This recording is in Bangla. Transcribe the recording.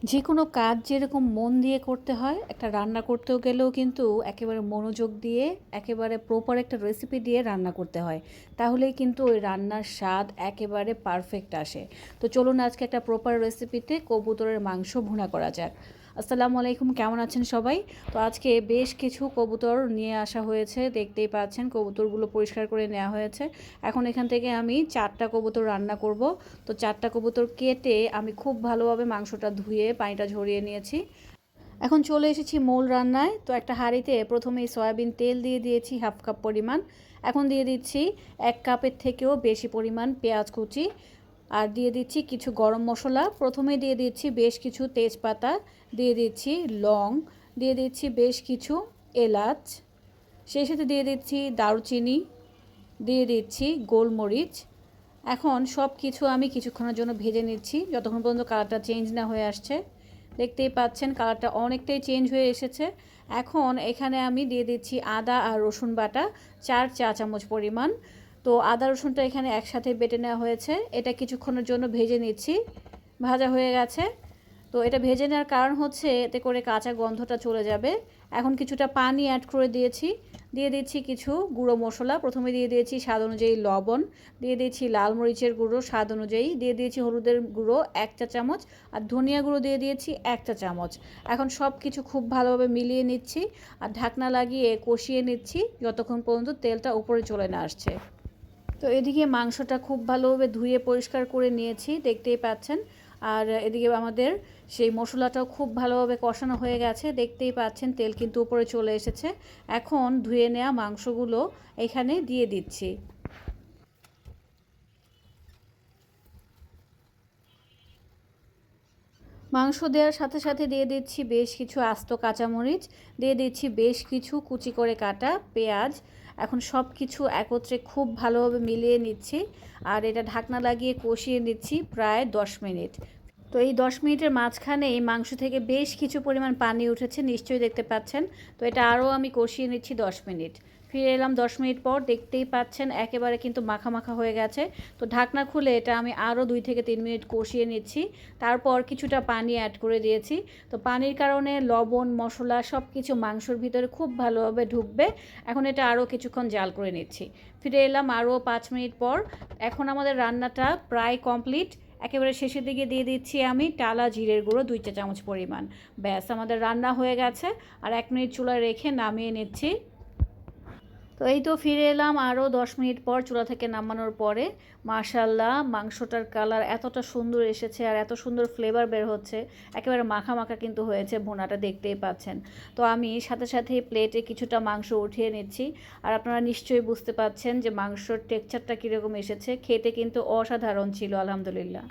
যে কোনো কাজ যেরকম মন দিয়ে করতে হয়, একটা রান্না করতেও গেলেও কিন্তু একেবারে মনোযোগ দিয়ে একেবারে প্রপার একটা রেসিপি দিয়ে রান্না করতে হয়। তাহলেই কিন্তু ওই রান্নার স্বাদ একেবারে পারফেক্ট আসে। তো চলুন আজকে একটা প্রপার রেসিপিতে কবুতরের মাংস ভুনা করা যাক। আসসালামু আলাইকুম, কেমন আছেন সবাই? তো আজকে বেশ কিছু কবুতর নিয়ে আসা হয়েছে, দেখতেই পাচ্ছেন কবুতরগুলো পরিষ্কার করে নেওয়া হয়েছে। এখন এখান থেকে আমি 4টা কবুতর রান্না করব। তো 4টা কবুতর কেটে আমি খুব ভালোভাবে মাংসটা ধুয়ে পানিটা ঝরিয়ে নিয়েছি। এখন চলে এসেছি মূল রান্নায়। তো একটা হাঁড়িতে প্রথমেই সয়াবিন তেল দিয়ে দিয়েছি হাফ কাপ পরিমাণ। এখন দিয়ে দিচ্ছি 1 কাপের থেকেও বেশি পরিমাণ পেঁয়াজ কুচি, আর দিয়ে দিচ্ছি কিছু গরম মশলা। প্রথমে দিয়ে দিচ্ছি বেশ কিছু তেজপাতা, দিয়ে দিচ্ছি লং, দিয়ে দিচ্ছি বেশ কিছু এলাচ, সেই সাথে দিয়ে দিচ্ছি দারুচিনি, দিয়ে দিচ্ছি গোলমরিচ। এখন সব কিছু আমি কিছুক্ষণের জন্য ভেজে নিচ্ছি, যতক্ষণ পর্যন্ত কালারটা চেঞ্জ না হয়ে আসছে। দেখতেই পাচ্ছেন কালারটা অনেকটাই চেঞ্জ হয়ে এসেছে। এখন এখানে আমি দিয়ে দিচ্ছি আদা আর রসুন বাটা 4 চা চামচ পরিমাণ। তো আদা রসুনটা এখানে একসাথে বেটে নেওয়া হয়েছে। এটা কিছুক্ষণের জন্য ভেজে নিচ্ছি। ভাজা হয়ে গেছে। তো এটা ভেজে নেওয়ার কারণ হচ্ছে এতে করে কাঁচা গন্ধটা চলে যাবে। এখন কিছুটা পানি অ্যাড করে দিয়েছি। দিয়ে দিচ্ছি কিছু গুঁড়ো মশলা। প্রথমে দিয়ে দিয়েছি স্বাদ অনুযায়ী লবণ, দিয়ে দিয়েছি লাল মরিচের গুঁড়ো স্বাদ অনুযায়ী, দিয়ে দিয়েছি হলুদের গুঁড়ো 1 চা চামচ, আর ধনিয়া গুঁড়ো দিয়ে দিয়েছি 1 চা চামচ। এখন সব কিছু খুব ভালোভাবে মিলিয়ে নিচ্ছি আর ঢাকনা লাগিয়ে কষিয়ে নিচ্ছি যতক্ষণ পর্যন্ত তেলটা উপরে চলে না আসছে। তো এদিকে মাংসটা খুব ভালোভাবে ধুয়ে পরিষ্কার করে নিয়েছি, দেখতেই পাচ্ছেন। আর এদিকে আমাদের সেই মশলাটাও খুব ভালোভাবে কষানো হয়ে গেছে, দেখতেই পাচ্ছেন তেল কিন্তু উপরে চলে এসেছে। এখন ধুয়ে নেওয়া মাংসগুলো এখানে দিয়ে দিচ্ছি। মাংস দেওয়ার সাথে সাথে দিয়ে দিচ্ছি বেশ কিছু আস্ত কাঁচামরিচ, দিয়ে দিচ্ছি বেশ কিছু কুচি করে কাটা পেঁয়াজ। এখন সব কিছু একত্রে খুব ভালোভাবে মিলিয়ে নিচ্ছি আর এটা ঢাকনা লাগিয়ে কষিয়ে নিচ্ছি প্রায় 10 মিনিট। তো এই 10 মিনিটের মাঝখানে এই মাংস থেকে বেশ কিছু পরিমাণ পানি উঠেছে, নিশ্চয়ই দেখতে পাচ্ছেন। তো এটা আরও আমি কষিয়ে নিচ্ছি 10 মিনিট। ফিরে এলাম 10 মিনিট পর, দেখতেই পাচ্ছেন একেবারে কিন্তু মাখা মাখা হয়ে গেছে। তো ঢাকনা খুলে এটা আমি আরও 2 থেকে 3 মিনিট কষিয়ে নিচ্ছি। তারপর কিছুটা পানি অ্যাড করে দিয়েছি। তো পানির কারণে লবণ মশলা সব কিছু মাংসর ভিতরে খুব ভালোভাবে ঢুকবে। এখন এটা আরও কিছুক্ষণ জাল করে নিচ্ছি। ফিরে এলাম আরও 5 মিনিট পর। এখন আমাদের রান্নাটা প্রায় কমপ্লিট। একেবারে শেষের দিকে দিয়ে দিচ্ছি আমি টালা জিরের গুঁড়ো 2 চা চামচ পরিমাণ। ব্যাস আমাদের রান্না হয়ে গেছে। আর 1 মিনিট চুলায় রেখে নামিয়ে নিচ্ছি। তো এই তো ফিরে এলাম আরও 10 মিনিট পর চুলা থেকে নামানোর পরে। মাশাল্লাহ, মাংসটার কালার এতটা সুন্দর এসেছে আর এত সুন্দর ফ্লেভার বের হচ্ছে। একেবারে মাখা মাখা কিন্তু হয়েছে ভুনাটা, দেখতেই পাচ্ছেন। তো আমি সাথে সাথে প্লেটে কিছুটা মাংস উঠিয়ে নিচ্ছি। আর আপনারা নিশ্চয়ই বুঝতে পাচ্ছেন যে মাংসর টেক্সচারটা কীরকম এসেছে। খেতে কিন্তু অসাধারণ ছিল, আলহামদুলিল্লাহ।